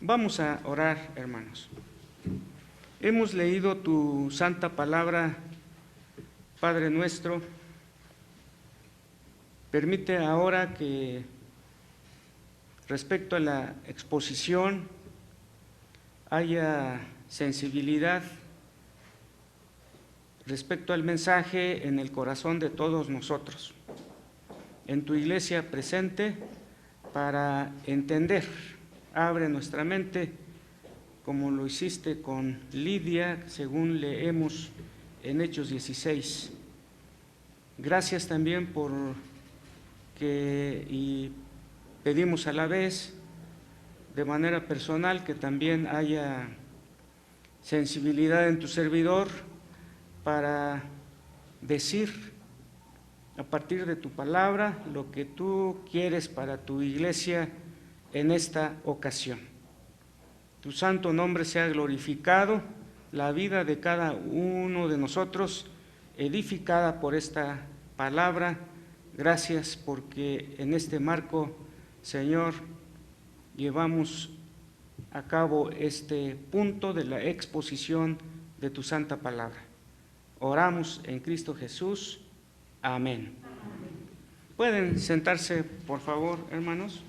Vamos a orar, hermanos. Hemos leído tu santa palabra, Padre nuestro. Permite ahora que respecto a la exposición haya sensibilidad respecto al mensaje en el corazón de todos nosotros, en tu iglesia presente, para entender. Abre nuestra mente, como lo hiciste con Lidia, según leemos en Hechos 16. Gracias también por que, y pedimos a la vez, de manera personal, que también haya sensibilidad en tu servidor para decir a partir de tu palabra lo que tú quieres para tu iglesia en esta ocasión. Tu santo nombre sea glorificado, la vida de cada uno de nosotros edificada por esta palabra. Gracias porque en este marco, Señor, llevamos a cabo este punto de la exposición de tu santa palabra. Oramos en Cristo Jesús. Amén. ¿Pueden sentarse, por favor, hermanos?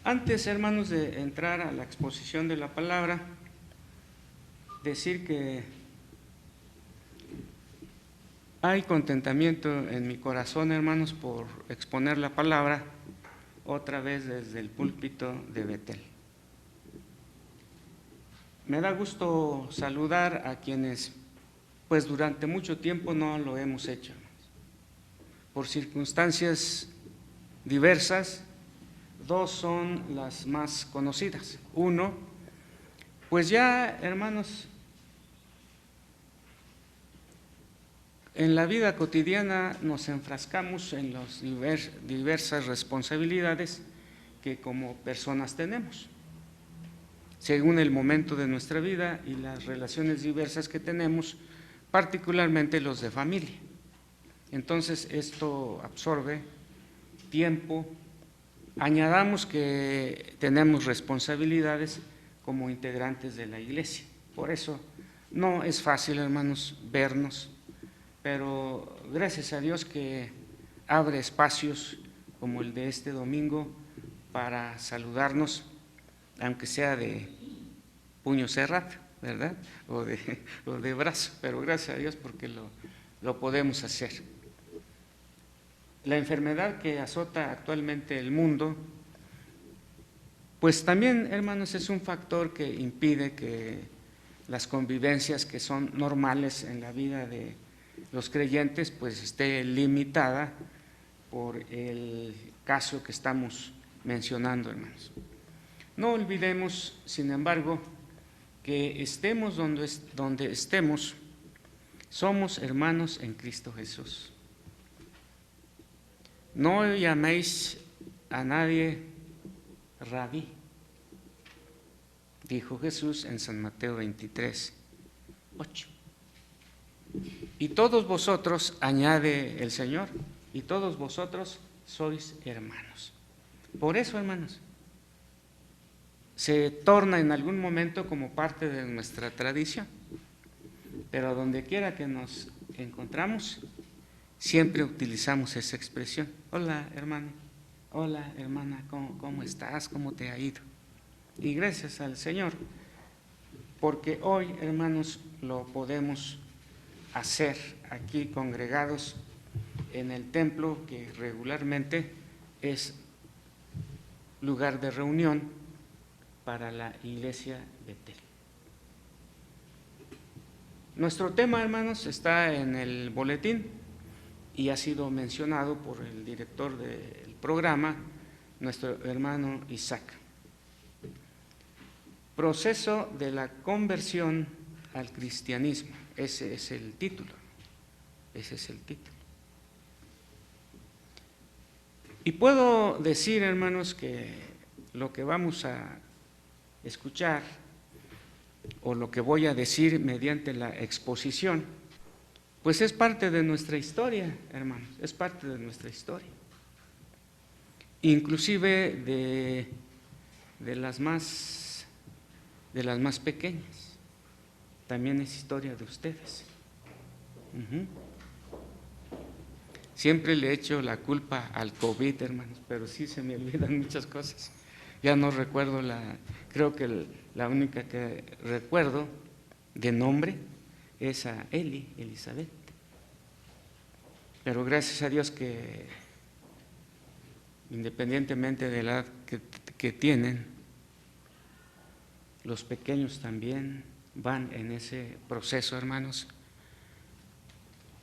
Antes, hermanos, de entrar a la exposición de la palabra, decir que hay contentamiento en mi corazón, hermanos, por exponer la palabra otra vez desde el púlpito de Betel. Me da gusto saludar a quienes, pues durante mucho tiempo no lo hemos hecho, por circunstancias diversas. Dos son las más conocidas. Uno, pues ya, hermanos, en la vida cotidiana nos enfrascamos en las diversas responsabilidades que como personas tenemos, según el momento de nuestra vida y las relaciones diversas que tenemos, particularmente los de familia. Entonces, esto absorbe tiempo. Añadamos que tenemos responsabilidades como integrantes de la iglesia. Por eso no es fácil, hermanos, vernos, pero gracias a Dios que abre espacios como el de este domingo para saludarnos, aunque sea de puño cerrado, ¿verdad? O de brazo, pero gracias a Dios porque lo podemos hacer. La enfermedad que azota actualmente el mundo, pues también, hermanos, es un factor que impide que las convivencias que son normales en la vida de los creyentes, pues esté limitada por el caso que estamos mencionando, hermanos. No olvidemos, sin embargo, que estemos donde estemos, somos hermanos en Cristo Jesús. No llaméis a nadie rabí, dijo Jesús en San Mateo 23, 8. Y todos vosotros, añade el Señor, y todos vosotros sois hermanos. Por eso, hermanos, se torna en algún momento como parte de nuestra tradición, pero donde quiera que nos encontramos, siempre utilizamos esa expresión. Hola, hermano, hola, hermana, ¿cómo estás? ¿Cómo te ha ido? Y gracias al Señor, porque hoy, hermanos, lo podemos hacer aquí congregados en el templo que regularmente es lugar de reunión para la iglesia Betel. Nuestro tema, hermanos, está en el boletín y ha sido mencionado por el director del programa, nuestro hermano Isaac. Proceso de la conversión al cristianismo. Ese es el título. Ese es el título. Y puedo decir, hermanos, que lo que vamos a escuchar o lo que voy a decir mediante la exposición, pues es parte de nuestra historia, hermanos, es parte de nuestra historia. Inclusive de las más pequeñas, también es historia de ustedes. Siempre le echo la culpa al COVID, hermanos, pero sí se me olvidan muchas cosas. Ya no recuerdo creo que la única que recuerdo de nombre es a Elizabeth. Pero gracias a Dios que independientemente de la edad que tienen, los pequeños también van en ese proceso, hermanos.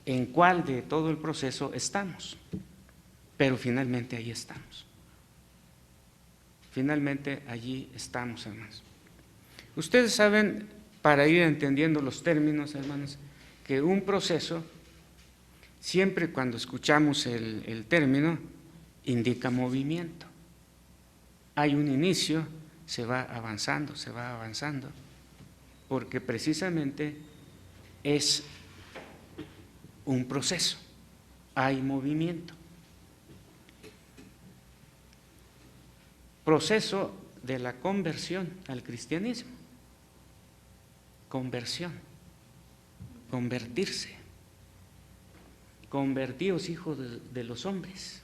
¿En cuál de todo el proceso estamos? Pero finalmente ahí estamos. Finalmente allí estamos, hermanos. Ustedes saben, para ir entendiendo los términos, hermanos, que un proceso, siempre cuando escuchamos el término, indica movimiento. Hay un inicio, se va avanzando, porque precisamente es un proceso, hay movimiento. Proceso de la conversión al cristianismo. Conversión, convertirse. Convertíos hijos de los hombres.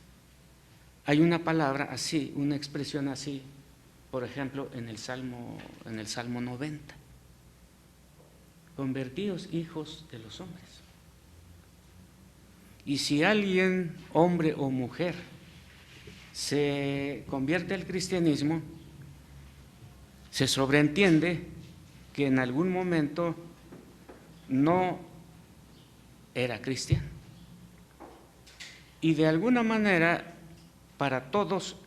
Hay una palabra así, una expresión así, por ejemplo, en el Salmo 90. Convertíos hijos de los hombres. Y si alguien, hombre o mujer, se convierte al cristianismo, se sobreentiende que en algún momento no era cristiano. Y de alguna manera, para todos,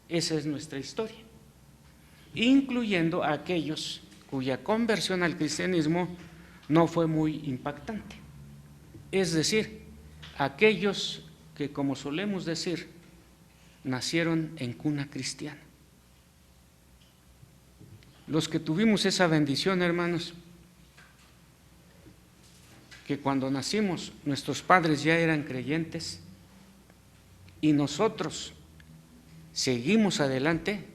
esa es nuestra historia, incluyendo a aquellos cuya conversión al cristianismo no fue muy impactante. Es decir, aquellos que, como solemos decir, nacieron en cuna cristiana. Los que tuvimos esa bendición, hermanos, que cuando nacimos nuestros padres ya eran creyentes y nosotros seguimos adelante,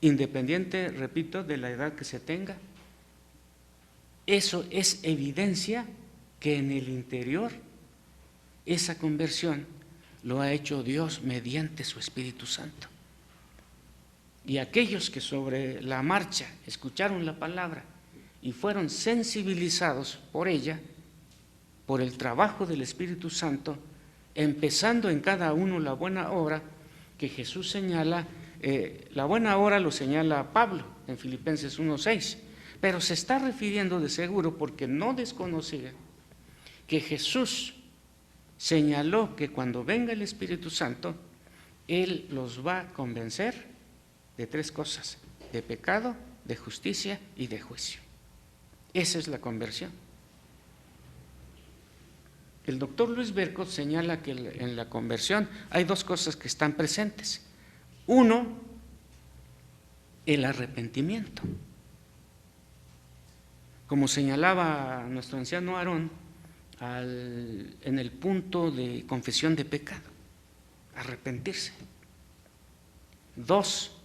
independiente, repito, de la edad que se tenga, eso es evidencia que en el interior esa conversión lo ha hecho Dios mediante su Espíritu Santo. Y aquellos que sobre la marcha escucharon la palabra y fueron sensibilizados por ella, por el trabajo del Espíritu Santo, empezando en cada uno la buena obra que Jesús señala, la buena obra lo señala Pablo en Filipenses 1:6, pero se está refiriendo de seguro, porque no desconocía, que Jesús señaló que cuando venga el Espíritu Santo, Él los va a convencer de tres cosas: de pecado, de justicia y de juicio. Esa es la conversión. El doctor Luis Berkos señala que en la conversión hay dos cosas que están presentes. Uno, el arrepentimiento. Como señalaba nuestro anciano Aarón, en el punto de confesión de pecado, arrepentirse. Dos,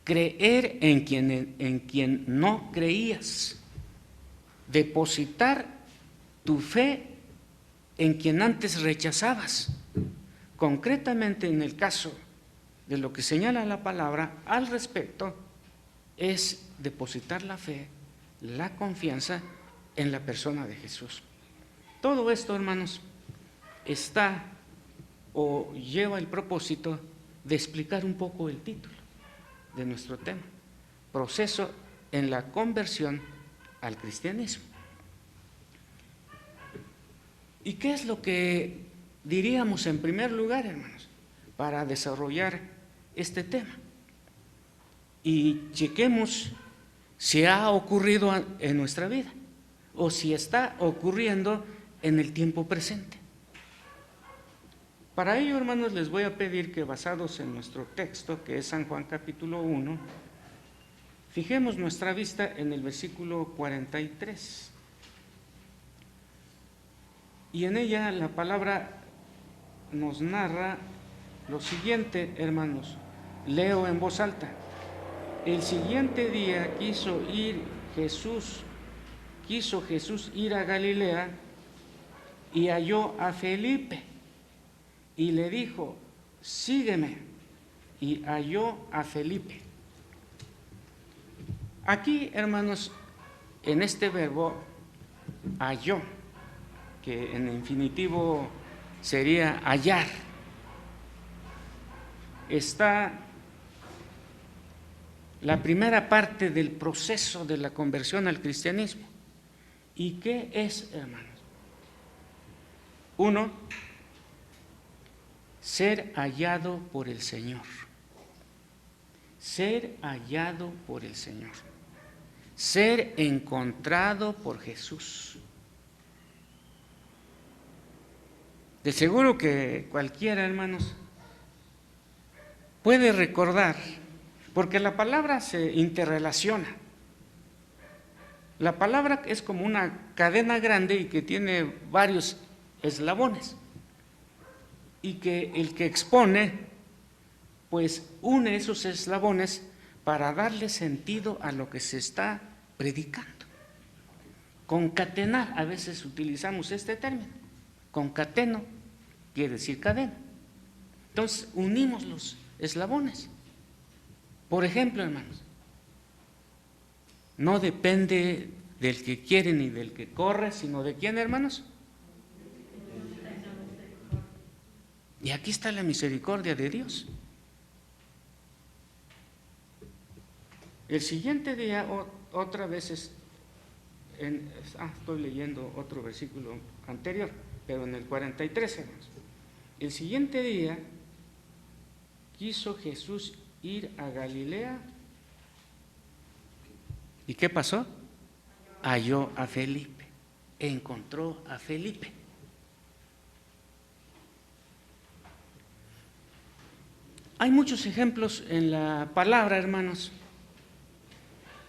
creer en quien no creías, depositar tu fe en quien antes rechazabas. Concretamente, en el caso de lo que señala la palabra al respecto, es depositar la fe, la confianza en la persona de Jesús. Todo esto, hermanos, está o lleva el propósito de explicar un poco el título de nuestro tema: proceso en la conversión al cristianismo. ¿Y qué es lo que diríamos en primer lugar, hermanos, para desarrollar este tema? Y chequemos si ha ocurrido en nuestra vida o si está ocurriendo en el tiempo presente. Para ello, hermanos, les voy a pedir que, basados en nuestro texto, que es San Juan capítulo 1, fijemos nuestra vista en el versículo 43. Y en ella la palabra nos narra lo siguiente, hermanos. Leo en voz alta. El siguiente día quiso Jesús ir a Galilea y halló a Felipe y le dijo: sígueme. Y halló a Felipe. Aquí, hermanos, en este verbo halló, que en infinitivo sería hallar, está la primera parte del proceso de la conversión al cristianismo. ¿Y qué es, hermanos? 1, ser hallado por el Señor. Ser hallado por el Señor. Ser encontrado por Jesús. De seguro que cualquiera, hermanos, puede recordar, porque la palabra se interrelaciona. La palabra es como una cadena grande y que tiene varios eslabones, y que el que expone, pues une esos eslabones para darle sentido a lo que se está predicando. Concatenar, a veces utilizamos este término. Concateno quiere decir cadena. Entonces unimos los eslabones. Por ejemplo, hermanos, no depende del que quiere ni del que corre, sino de quién, hermanos. Y aquí está la misericordia de Dios. El siguiente día, otra vez estoy leyendo otro versículo anterior, pero en el 43, hermanos. El siguiente día quiso Jesús ir a Galilea. ¿Y qué pasó? Halló a Felipe, encontró a Felipe. Hay muchos ejemplos en la palabra, hermanos,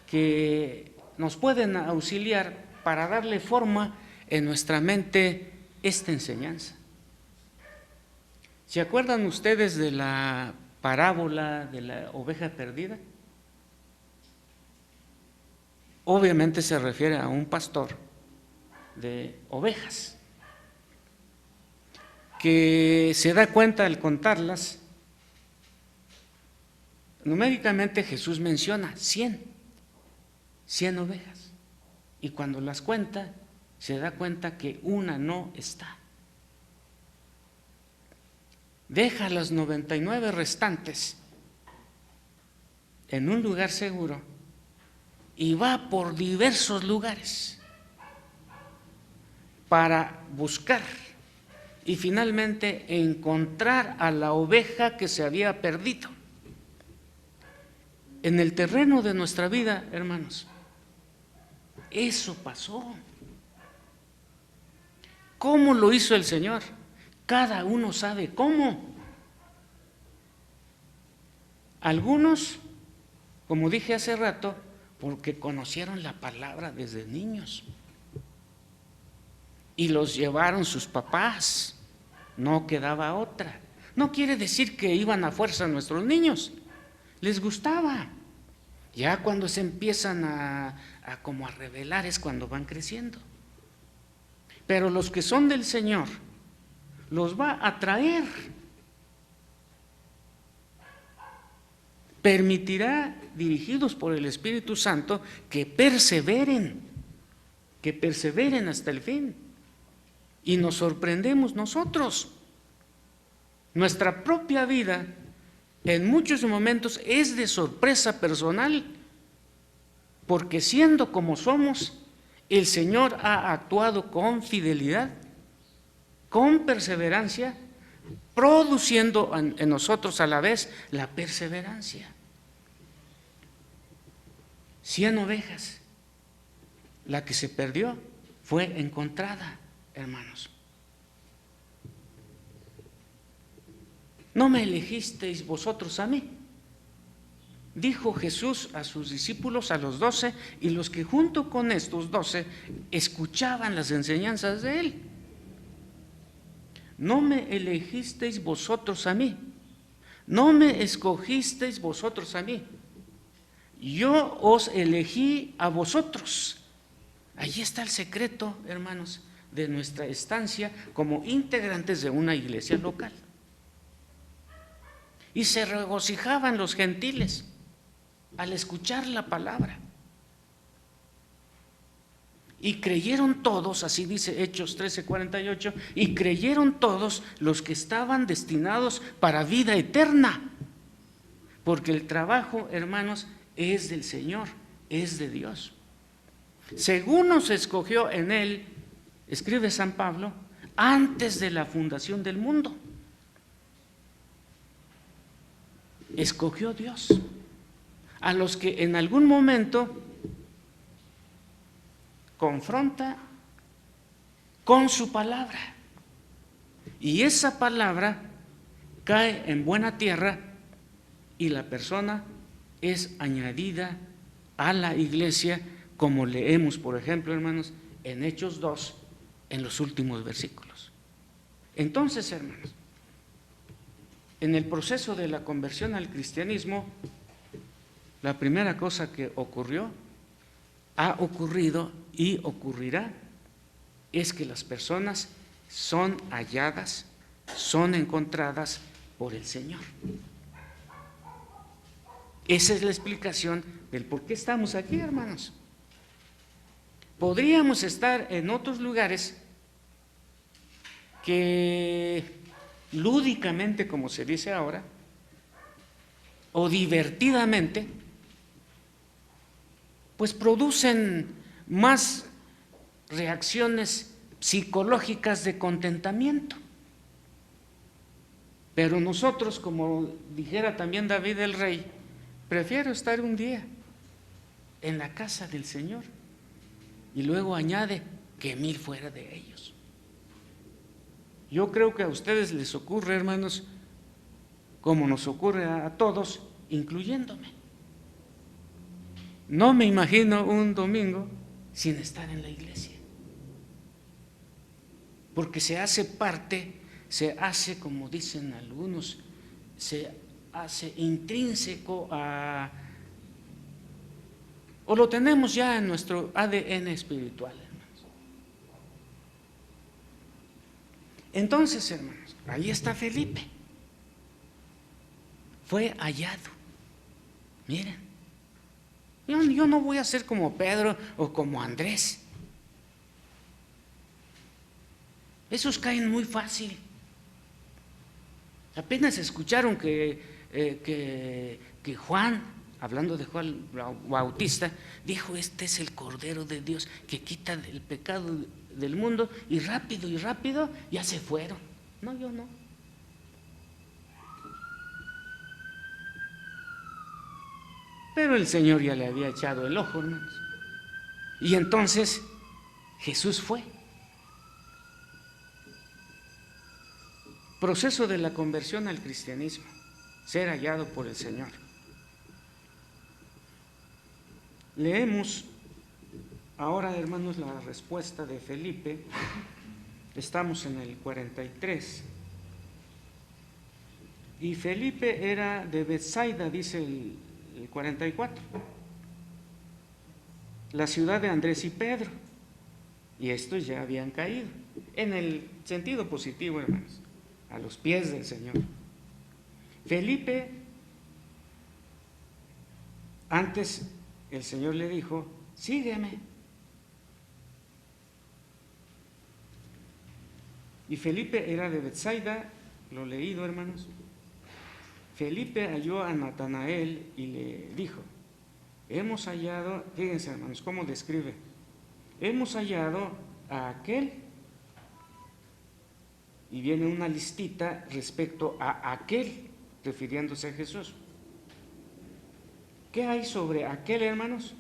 que nos pueden auxiliar para darle forma en nuestra mente esta enseñanza. ¿Se acuerdan ustedes de la parábola de la oveja perdida? Obviamente se refiere a un pastor de ovejas que se da cuenta al contarlas. Numéricamente Jesús menciona 100 ovejas, y cuando las cuenta se da cuenta que una no está. Deja las 99 restantes en un lugar seguro y va por diversos lugares para buscar y finalmente encontrar a la oveja que se había perdido. En el terreno de nuestra vida, hermanos, eso pasó. ¿Cómo lo hizo el Señor? Cada uno sabe cómo. Algunos, como dije hace rato, porque conocieron la palabra desde niños y los llevaron sus papás, no quedaba otra. No quiere decir que iban a fuerza nuestros niños, les gustaba. Ya cuando se empiezan a revelar es cuando van creciendo. Pero los que son del Señor los va a traer. Permitirá, dirigidos por el Espíritu Santo, que perseveren hasta el fin. Y nos sorprendemos nosotros. Nuestra propia vida en muchos momentos es de sorpresa personal, porque siendo como somos, el Señor ha actuado con fidelidad, con perseverancia, produciendo en nosotros a la vez la perseverancia. 100 ovejas, la que se perdió fue encontrada, hermanos. No me elegisteis vosotros a mí, dijo Jesús a sus discípulos, a los 12, y los que junto con estos 12 escuchaban las enseñanzas de él. no me elegisteis vosotros a mí, no me escogisteis vosotros a mí, yo os elegí a vosotros. Ahí está el secreto, hermanos, de nuestra estancia como integrantes de una iglesia local. Y se regocijaban los gentiles al escuchar la palabra. Y creyeron todos, así dice Hechos 13:48, y creyeron todos los que estaban destinados para vida eterna. Porque el trabajo, hermanos, es del Señor, es de Dios. Según nos escogió en Él, escribe San Pablo, antes de la fundación del mundo. Escogió Dios a los que en algún momento confronta con su palabra. Y esa palabra cae en buena tierra y la persona es añadida a la iglesia, como leemos, por ejemplo, hermanos, en Hechos 2, en los últimos versículos. Entonces, hermanos, en el proceso de la conversión al cristianismo, la primera cosa que ocurrió, ha ocurrido y ocurrirá, es que las personas son halladas, son encontradas por el Señor. Esa es la explicación del por qué estamos aquí, hermanos. Podríamos estar en otros lugares que lúdicamente, como se dice ahora, o divertidamente, pues producen más reacciones psicológicas de contentamiento. Pero nosotros, como dijera también David el rey, prefiero estar un día en la casa del Señor, y luego añade que 1000 fuera de ellos. Yo creo que a ustedes les ocurre, hermanos, como nos ocurre a todos, incluyéndome. No me imagino un domingo sin estar en la iglesia, porque se hace parte, se hace, como dicen algunos, se hace intrínseco a, o lo tenemos ya en nuestro ADN espiritual, hermanos. Entonces, hermanos, ahí está Felipe, fue hallado. Miren, yo no voy a ser como Pedro o como Andrés. Esos caen muy fácil. Apenas escucharon que Juan, hablando de Juan Bautista, dijo: este es el Cordero de Dios que quita el pecado del mundo, y rápido ya se fueron. No, yo no. Pero el Señor ya le había echado el ojo, hermanos. Y entonces Jesús fue. Proceso de la conversión al cristianismo, ser hallado por el Señor. Leemos ahora, hermanos, la respuesta de Felipe. Estamos en el 43. Y Felipe era de Betsaida, dice el 44, la ciudad de Andrés y Pedro. Y estos ya habían caído, en el sentido positivo, hermanos, a los pies del Señor. Felipe, antes el Señor le dijo: sígueme. Y Felipe era de Betsaida, lo leído, hermanos. Felipe halló a Natanael y le dijo: hemos hallado, fíjense, hermanos, cómo describe, hemos hallado a aquel, y viene una listita respecto a aquel, refiriéndose a Jesús. ¿Qué hay sobre aquel, hermanos?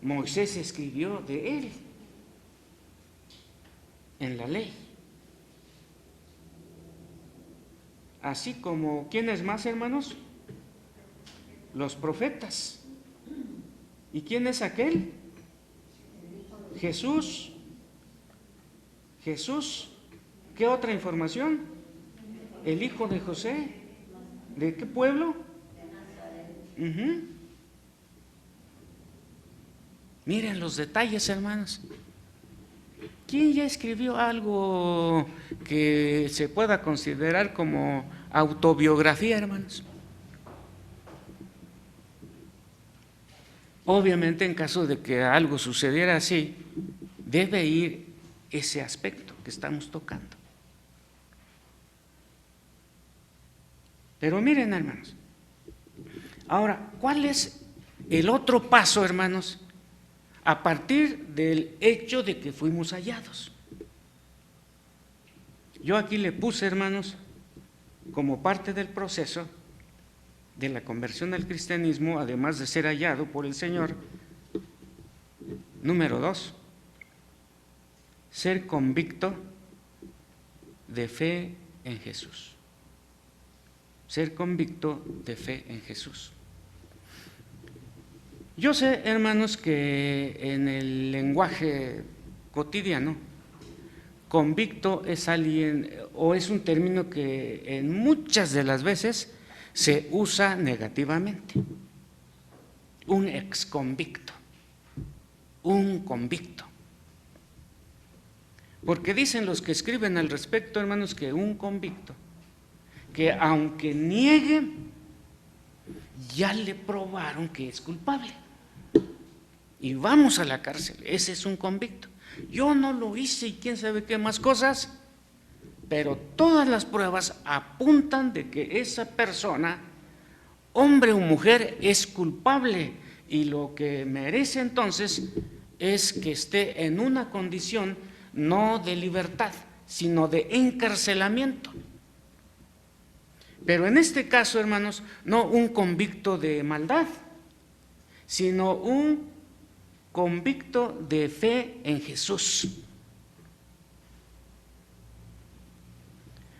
Moisés escribió de él en la ley. Así como, ¿quiénes más, hermanos? Los profetas. ¿Y quién es aquel? Jesús. Jesús, ¿Qué otra información? El hijo de José. ¿De qué pueblo? Miren los detalles, hermanos. ¿Quién ya escribió algo que se pueda considerar como autobiografía, hermanos? Obviamente, en caso de que algo sucediera así, debe ir ese aspecto que estamos tocando. Pero miren, hermanos, ahora, ¿cuál es el otro paso, hermanos, a partir del hecho de que fuimos hallados? Yo aquí le puse, hermanos, como parte del proceso de la conversión al cristianismo, además de ser hallado por el Señor, número 2, ser convicto de fe en Jesús. Ser convicto de fe en Jesús. Yo sé, hermanos, que en el lenguaje cotidiano, convicto es alguien, o es un término que en muchas de las veces se usa negativamente. Un exconvicto, un convicto. Porque dicen los que escriben al respecto, hermanos, que un convicto, que aunque niegue, ya le probaron que es culpable. Y vamos a la cárcel, ese es un convicto. Yo no lo hice y quién sabe qué más cosas, pero todas las pruebas apuntan de que esa persona, hombre o mujer, es culpable y lo que merece entonces es que esté en una condición no de libertad, sino de encarcelamiento. Pero en este caso, hermanos, no un convicto de maldad, sino un convicto de fe en Jesús.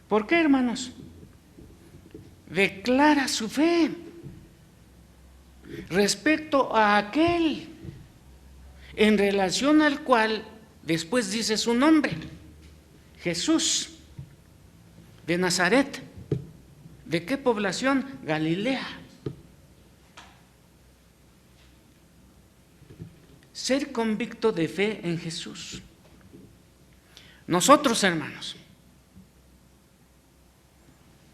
¿Por qué, hermanos? Declara su fe respecto a aquel en relación al cual después dice su nombre, Jesús de Nazaret. ¿De qué población? Galilea. Ser convicto de fe en Jesús. Nosotros, hermanos,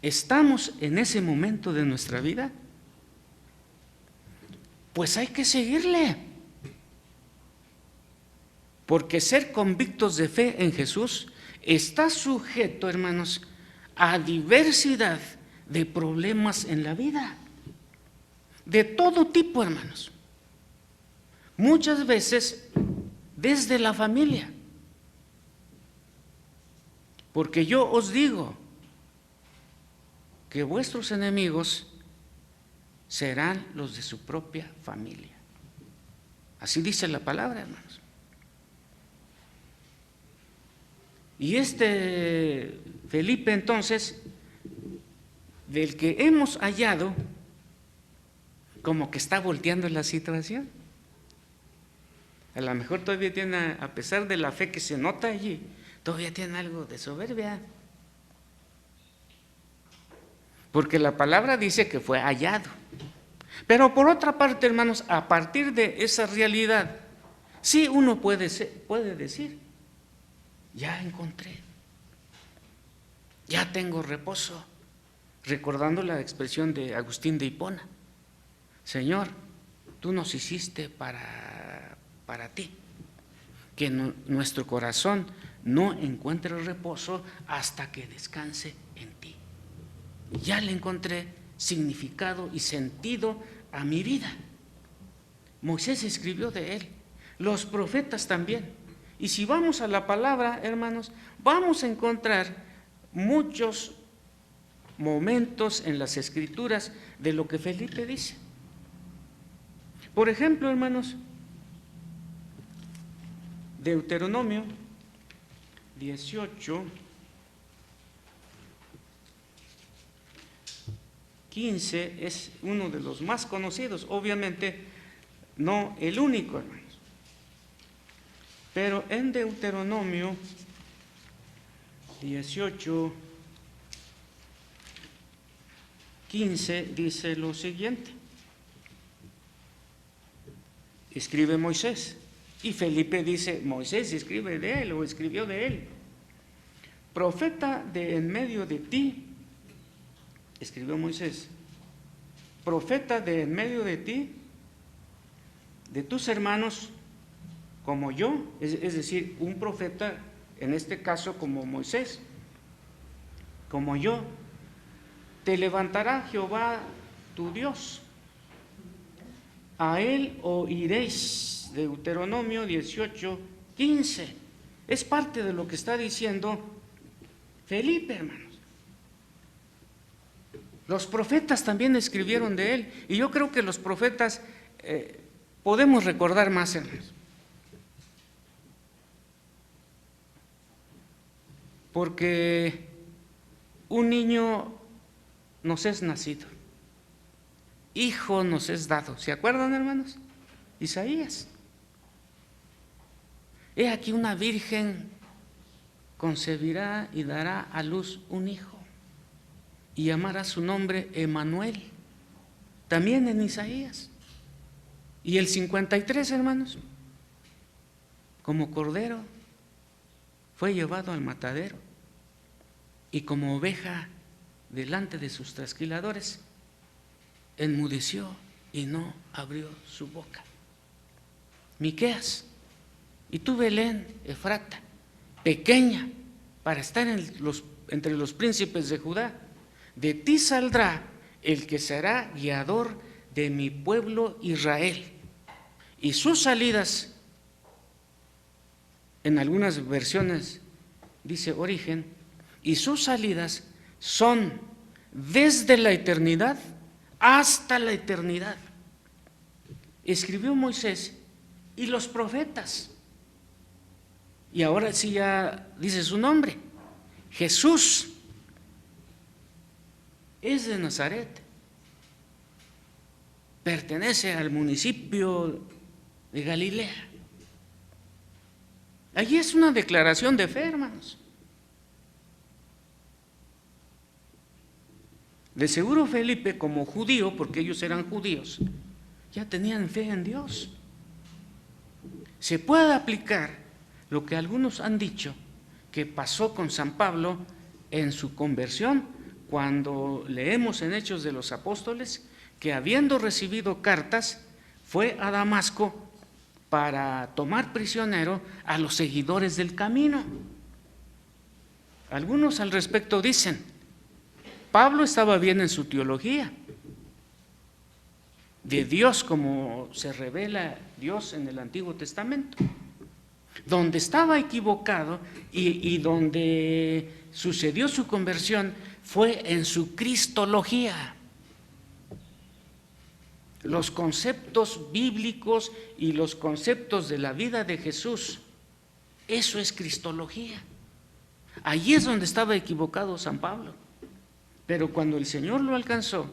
¿estamos en ese momento de nuestra vida? Pues hay que seguirle. Porque ser convictos de fe en Jesús está sujeto, hermanos, a diversidad de problemas en la vida. De todo tipo, hermanos. Muchas veces desde la familia. Porque yo os digo que vuestros enemigos serán los de su propia familia. Así dice la palabra, hermanos. Y Felipe, entonces, del que hemos hallado, como que está volteando la situación. A lo mejor todavía tiene, a pesar de la fe que se nota allí, todavía tiene algo de soberbia. Porque la palabra dice que fue hallado. Pero por otra parte, hermanos, a partir de esa realidad, sí uno puede decir, ya encontré, ya tengo reposo, recordando la expresión de Agustín de Hipona, Señor, tú nos hiciste para ti, que nuestro corazón no encuentre reposo hasta que descanse en ti. Ya le encontré significado y sentido a mi vida. Moisés escribió de él, los profetas también. Y si vamos a la palabra, hermanos, vamos a encontrar muchos momentos en las Escrituras de lo que Felipe dice. Por ejemplo, hermanos, Deuteronomio 18, 15 es uno de los más conocidos, obviamente no el único, hermanos. Pero en Deuteronomio 18:15 dice lo siguiente. Escribe Moisés, y Felipe dice, Moisés escribe de él, o escribió de él. Profeta de en medio de ti, escribió Moisés, profeta de en medio de ti, de tus hermanos, como yo, es decir, un profeta, en este caso como Moisés, como yo, te levantará Jehová tu Dios, a él oiréis. Deuteronomio 18:15. Es parte de lo que está diciendo Felipe, hermanos. Los profetas también escribieron de él, y yo creo que los profetas podemos recordar más, hermanos. Porque un niño nos es nacido, hijo nos es dado. ¿Se acuerdan, hermanos? Isaías. He aquí una virgen concebirá y dará a luz un hijo, y llamará su nombre Emmanuel. También en Isaías. Y el 53, hermanos, como cordero fue llevado al matadero, y como oveja delante de sus trasquiladores, enmudeció y no abrió su boca. Miqueas, y tú, Belén Efrata, pequeña para estar entre los príncipes de Judá, de ti saldrá el que será guiador de mi pueblo Israel, y sus salidas, en algunas versiones dice origen, y sus salidas son desde la eternidad hasta la eternidad. Escribió Moisés y los profetas. Y ahora sí ya dice su nombre. Jesús es de Nazaret. Pertenece al municipio de Galilea. Allí es una declaración de fe, hermanos. De seguro Felipe, como judío, porque ellos eran judíos, ya tenían fe en Dios. Se puede aplicar lo que algunos han dicho que pasó con San Pablo en su conversión, cuando leemos en Hechos de los Apóstoles que, habiendo recibido cartas, fue a Damasco para tomar prisionero a los seguidores del camino. Algunos al respecto dicen, Pablo estaba bien en su teología de Dios, como se revela Dios en el Antiguo Testamento. Donde estaba equivocado y donde sucedió su conversión fue en su cristología. Los conceptos bíblicos y los conceptos de la vida de Jesús, eso es cristología. Allí es donde estaba equivocado San Pablo. Pero cuando el Señor lo alcanzó,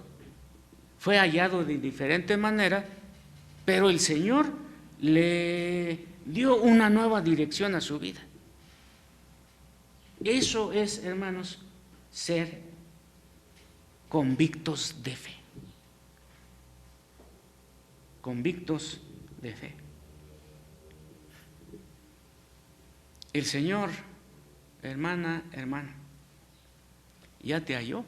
fue hallado de diferente manera, pero el Señor le dio una nueva dirección a su vida. Eso es, hermanos, ser convictos de fe. Convictos de fe. El Señor, hermana, hermano, ¿ya te halló?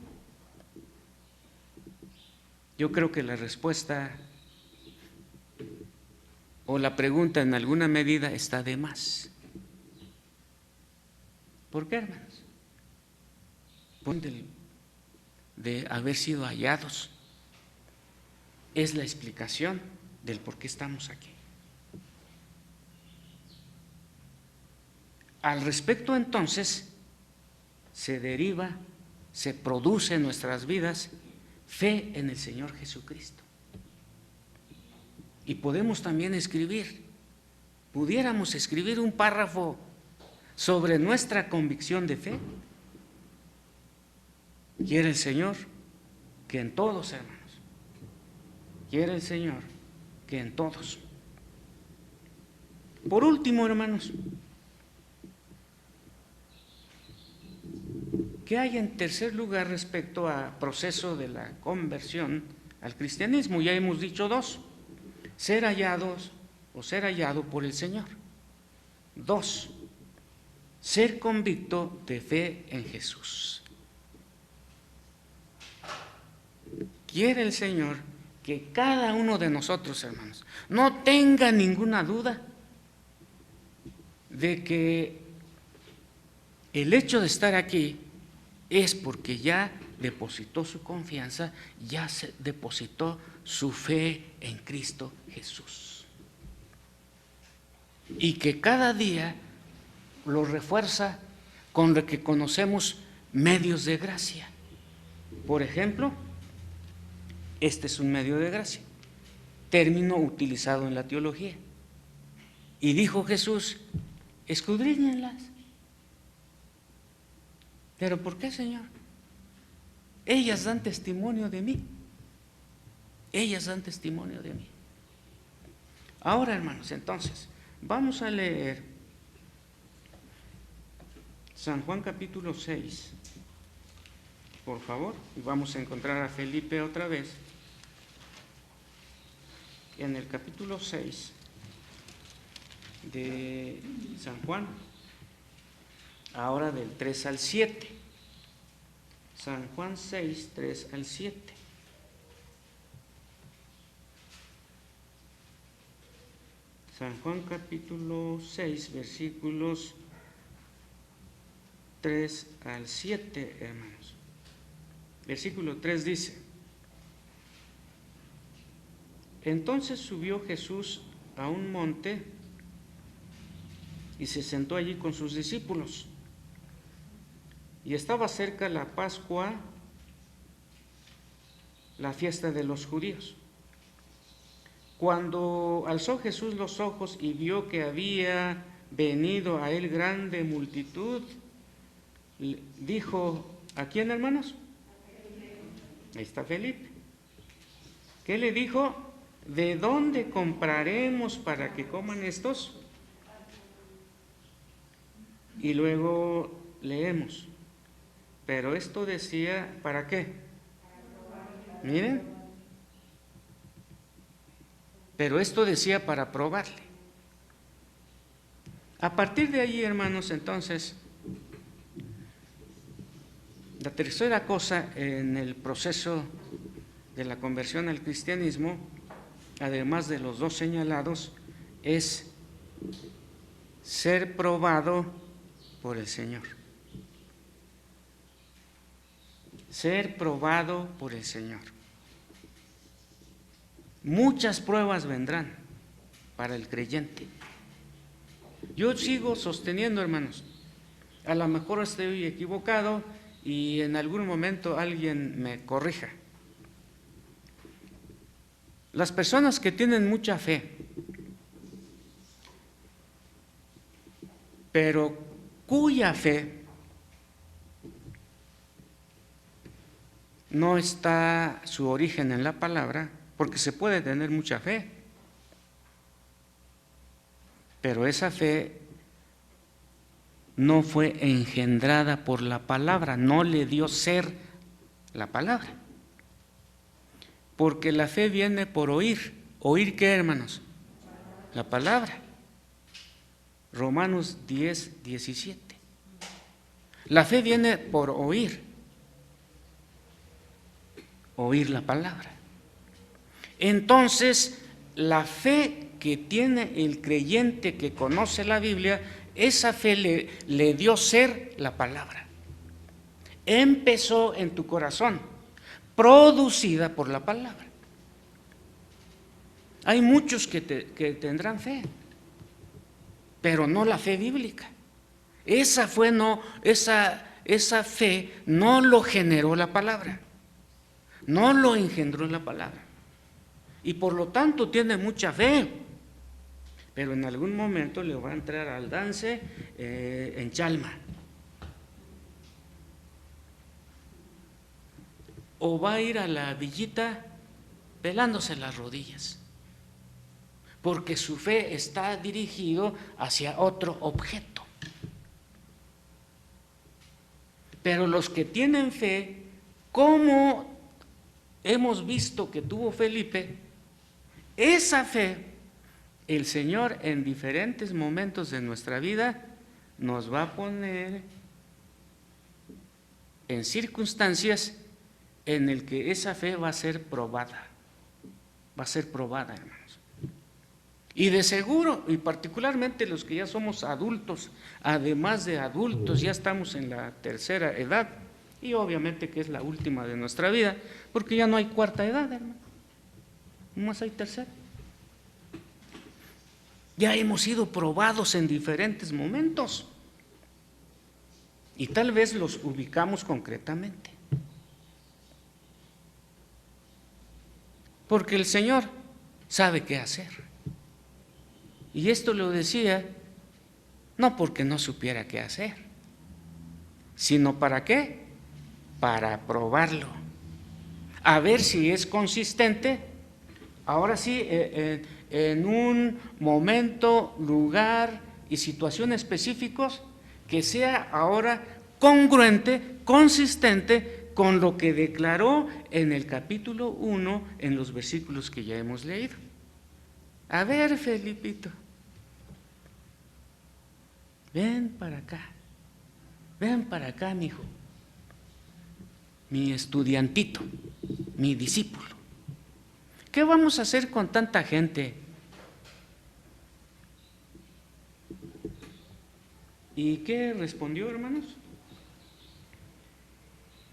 Yo creo que la respuesta o la pregunta en alguna medida está de más. ¿Por qué, hermanos? De haber sido hallados es la explicación del por qué estamos aquí. Al respecto, entonces, se produce en nuestras vidas fe en el Señor Jesucristo. Y podemos también pudiéramos escribir un párrafo sobre nuestra convicción de fe. Quiere el Señor que en todos, hermanos, quiere el Señor que en todos. Por último, hermanos, ¿Qué hay en tercer lugar respecto al proceso de la conversión al cristianismo? Ya hemos dicho dos: ser hallados o ser hallado por el Señor. Dos, ser convicto de fe en Jesús. Quiere el Señor que cada uno de nosotros, hermanos, no tenga ninguna duda de que el hecho de estar aquí es porque ya depositó su confianza, ya se depositó su fe en Cristo Jesús. Y que cada día lo refuerza con lo que conocemos medios de gracia. Por ejemplo, este es un medio de gracia, término utilizado en la teología. Y dijo Jesús: escudriñenlas. ¿Pero por qué, Señor? Ellas dan testimonio de mí. Ellas dan testimonio de mí. Ahora, hermanos, entonces, vamos a leer San Juan capítulo 6, por favor, y vamos a encontrar a Felipe otra vez. En el capítulo 6 de San Juan, ahora del 3 al 7. San Juan 6, 3 al 7. San Juan capítulo 6, versículos 3 al 7, hermanos. Versículo 3 dice: entonces subió Jesús a un monte y se sentó allí con sus discípulos. Y estaba cerca la Pascua, la fiesta de los judíos. Cuando alzó Jesús los ojos y vio que había venido a él grande multitud, dijo: ¿a quién, hermanos? Ahí está Felipe. ¿Qué le dijo? ¿De dónde compraremos para que coman estos? Y luego leemos: pero esto decía, ¿para qué? Miren, pero esto decía para probarle. A partir de allí, hermanos, entonces, la tercera cosa en el proceso de la conversión al cristianismo, además de los dos señalados, es ser probado por el Señor. Ser probado por el Señor. Muchas pruebas vendrán para el creyente. Yo sigo sosteniendo, hermanos, a lo mejor estoy equivocado y en algún momento alguien me corrija. Las personas que tienen mucha fe, pero cuya fe no está su origen en la palabra, porque se puede tener mucha fe, pero esa fe no fue engendrada por la palabra, no le dio ser la palabra. Porque la fe viene por oír. ¿Oír qué, hermanos? La palabra. Romanos 10, 17. La fe viene por oír. Oír la palabra. Entonces, la fe que tiene el creyente que conoce la Biblia, esa fe le dio ser la palabra. Empezó en tu corazón, producida por la palabra. Hay muchos que tendrán fe, pero no la fe bíblica. Esa fe no lo generó la palabra, no lo engendró la palabra. Y por lo tanto tiene mucha fe, pero en algún momento le va a entrar al dance en chalma. O va a ir a la villita pelándose las rodillas, porque su fe está dirigido hacia otro objeto. Pero los que tienen fe, como hemos visto que tuvo Felipe, esa fe, el Señor en diferentes momentos de nuestra vida nos va a poner en circunstancias en el que esa fe va a ser probada, hermanos. Y de seguro, y particularmente los que ya somos adultos, además de adultos, ya estamos en la tercera edad, y obviamente que es la última de nuestra vida, porque ya no hay cuarta edad, hermano, nomás hay tercera. Ya hemos sido probados en diferentes momentos, y tal vez los ubicamos concretamente. Porque el Señor sabe qué hacer. Y esto lo decía no porque no supiera qué hacer, sino ¿para qué? Para probarlo, a ver si es consistente, ahora sí, en un momento, lugar y situación específicos, que sea ahora congruente, consistente con lo que declaró en el capítulo 1, en los versículos que ya hemos leído. A ver, Felipito, ven para acá, mi hijo, mi estudiantito, mi discípulo. ¿Qué vamos a hacer con tanta gente? ¿Y qué respondió, hermanos?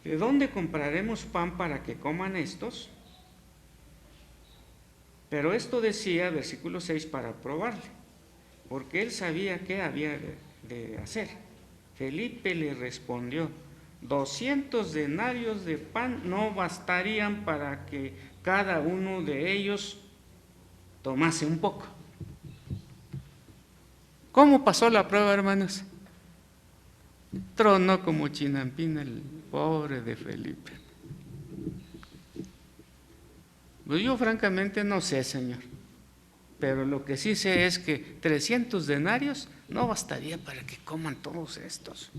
¿De dónde compraremos pan para que coman estos? Pero esto decía, versículo 6, para probarle, porque él sabía qué había de hacer. Felipe le respondió: 200 denarios de pan no bastarían para que cada uno de ellos tomase un poco. ¿Cómo pasó la prueba, hermanos? Tronó como chinampina el pobre de Felipe. Pues yo francamente no sé, Señor, pero lo que sí sé es que 300 denarios no bastaría para que coman todos estos.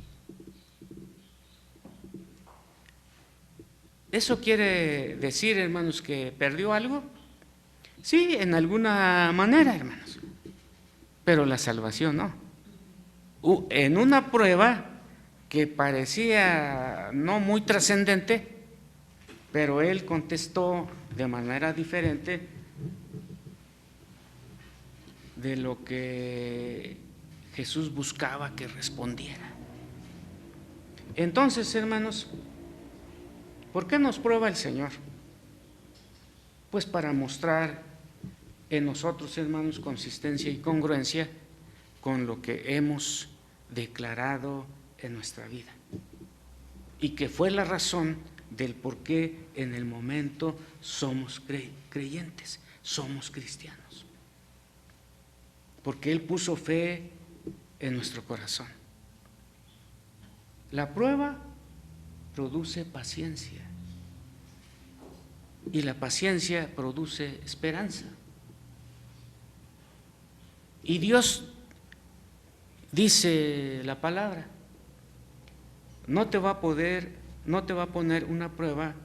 ¿Eso quiere decir, hermanos, que perdió algo? Sí, en alguna manera, hermanos, pero la salvación no. En una prueba que parecía no muy trascendente, pero él contestó de manera diferente de lo que Jesús buscaba que respondiera. Entonces, hermanos, ¿por qué nos prueba el Señor? Pues para mostrar en nosotros, hermanos, consistencia y congruencia con lo que hemos declarado en nuestra vida, y que fue la razón del por qué en el momento somos creyentes, somos cristianos, porque Él puso fe en nuestro corazón. La prueba produce paciencia, y la paciencia produce esperanza. Y Dios, dice la palabra, no te va a poner una prueba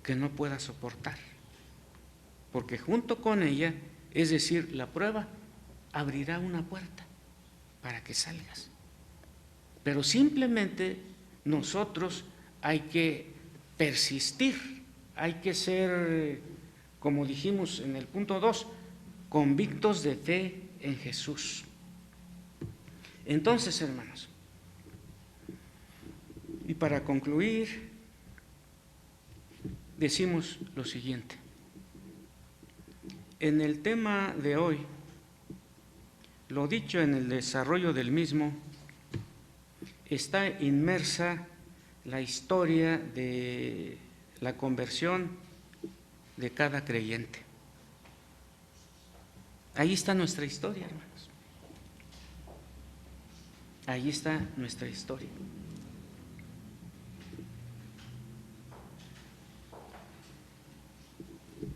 que no puedas soportar, porque junto con ella, es decir, la prueba abrirá una puerta para que salgas. Pero simplemente nosotros hay que persistir, hay que ser, como dijimos en el punto 2, convictos de fe en Jesús. Entonces, hermanos, y para concluir, decimos lo siguiente. En el tema de hoy, lo dicho en el desarrollo del mismo, está inmersa la historia de la conversión de cada creyente. Ahí está nuestra historia, hermanos. Ahí está nuestra historia.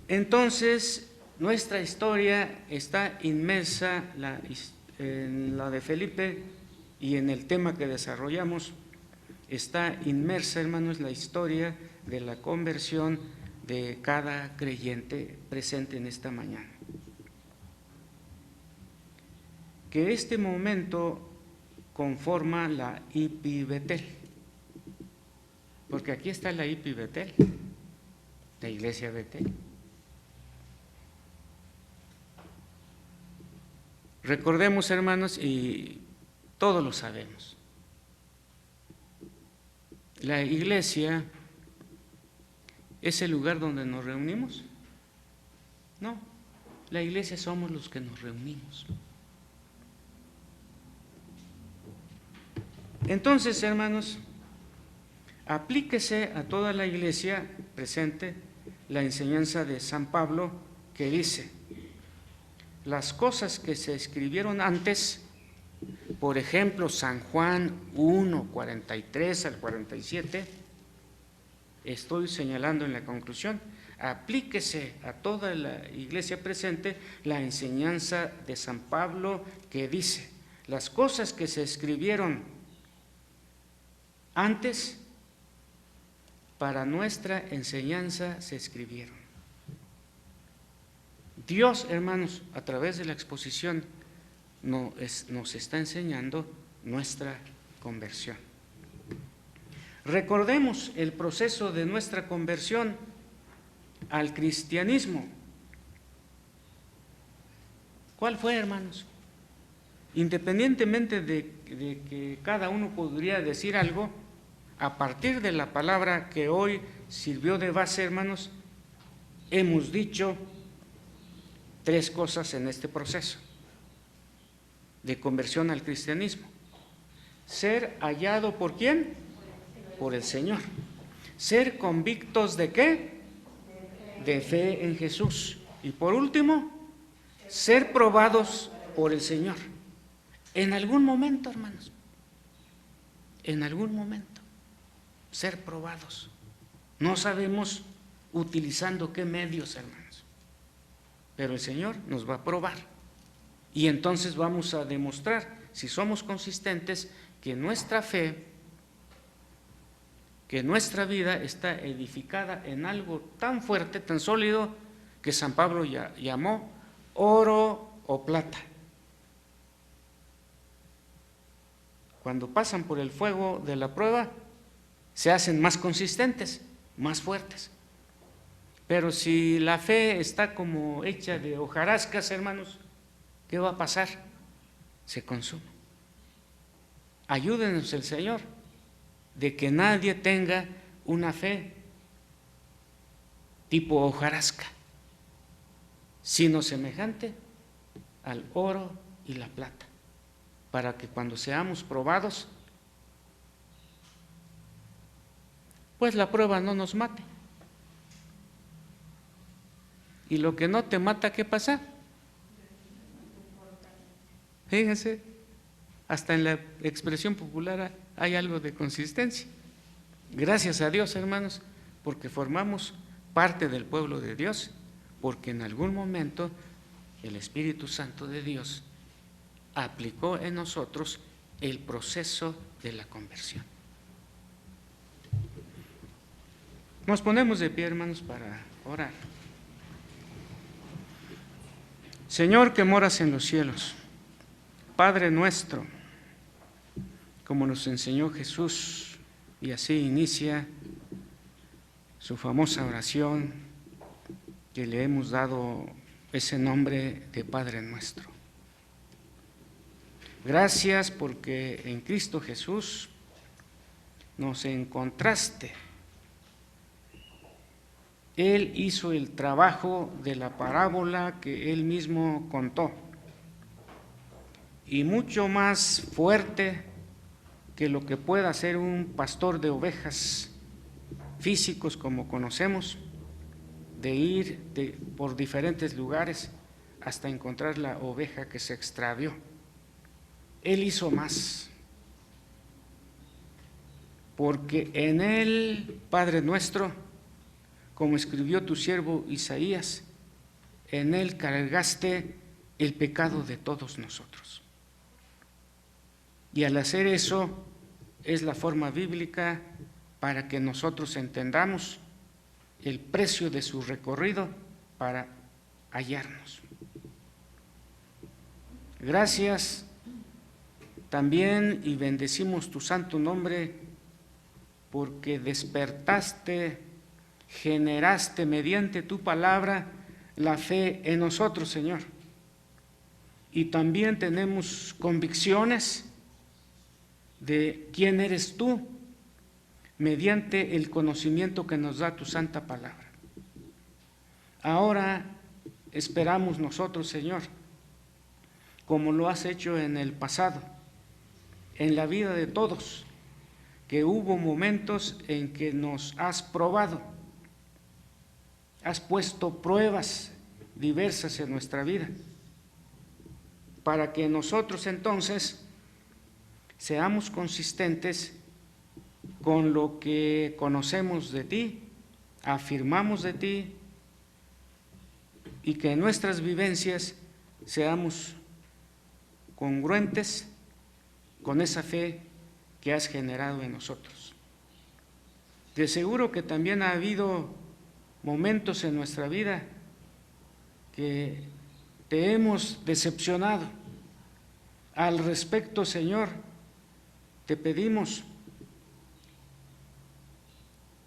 Entonces, nuestra historia está inmersa en la de Felipe y en el tema que desarrollamos, está inmersa, hermanos, la historia de la conversión de cada creyente presente en esta mañana. Que este momento conforma la IPI Betel, porque aquí está la IPI Betel, la iglesia Betel. Recordemos, hermanos, y todos lo sabemos, la iglesia es el lugar donde nos reunimos. No, la iglesia somos los que nos reunimos. Entonces, hermanos, aplíquese a toda la iglesia presente la enseñanza de San Pablo, que dice: las cosas que se escribieron antes, por ejemplo, San Juan 1, 43 al 47, estoy señalando en la conclusión, aplíquese a toda la iglesia presente la enseñanza de San Pablo, que dice: las cosas que se escribieron antes, para nuestra enseñanza se escribieron. Dios, hermanos, a través de la exposición nos está enseñando nuestra conversión. Recordemos el proceso de nuestra conversión al cristianismo. ¿Cuál fue, hermanos? Independientemente de que cada uno podría decir algo, a partir de la palabra que hoy sirvió de base, hermanos, hemos dicho tres cosas en este proceso de conversión al cristianismo. Ser hallado ¿por quién? Por el Señor. Ser convictos ¿de qué? De fe en Jesús. Y por último, ser probados por el Señor. En algún momento, hermanos, en algún momento, ser probados. No sabemos utilizando qué medios, hermanos, pero el Señor nos va a probar. Y entonces vamos a demostrar, si somos consistentes, que nuestra fe, que nuestra vida está edificada en algo tan fuerte, tan sólido, que San Pablo llamó oro o plata. Cuando pasan por el fuego de la prueba, se hacen más consistentes, más fuertes. Pero si la fe está como hecha de hojarascas, hermanos, ¿qué va a pasar? Se consume. Ayúdenos el Señor de que nadie tenga una fe tipo hojarasca, sino semejante al oro y la plata, para que cuando seamos probados, pues la prueba no nos mate. Y lo que no te mata, ¿qué pasa? Fíjense, hasta en la expresión popular hay algo de consistencia. Gracias a Dios, hermanos, porque formamos parte del pueblo de Dios, porque en algún momento el Espíritu Santo de Dios aplicó en nosotros el proceso de la conversión. Nos ponemos de pie, hermanos, para orar. Señor que moras en los cielos, Padre nuestro, como nos enseñó Jesús, y así inicia su famosa oración, que le hemos dado ese nombre de Padre nuestro. Gracias porque en Cristo Jesús nos encontraste. Él hizo el trabajo de la parábola que Él mismo contó, y mucho más fuerte que lo que pueda hacer un pastor de ovejas físicos como conocemos, de ir por diferentes lugares hasta encontrar la oveja que se extravió. Él hizo más, porque en Él, Padre nuestro, como escribió tu siervo Isaías, en Él cargaste el pecado de todos nosotros. Y al hacer eso, es la forma bíblica para que nosotros entendamos el precio de su recorrido para hallarnos. Gracias también y bendecimos tu santo nombre porque despertaste, generaste mediante tu palabra la fe en nosotros, Señor. Y también tenemos convicciones de quién eres tú mediante el conocimiento que nos da tu santa palabra. Ahora esperamos nosotros, Señor, como lo has hecho en el pasado, en la vida de todos, que hubo momentos en que nos has probado, has puesto pruebas diversas en nuestra vida, para que nosotros entonces seamos consistentes con lo que conocemos de ti, afirmamos de ti, y que en nuestras vivencias seamos congruentes con esa fe que has generado en nosotros. De seguro que también ha habido momentos en nuestra vida que te hemos decepcionado. Al respecto, Señor, te pedimos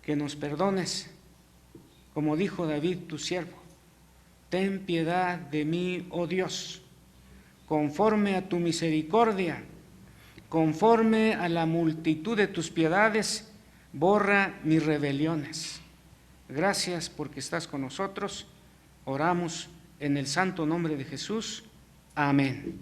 que nos perdones, como dijo David, tu siervo. Ten piedad de mí, oh Dios, conforme a tu misericordia, conforme a la multitud de tus piedades, borra mis rebeliones. Gracias porque estás con nosotros. Oramos en el santo nombre de Jesús. Amén.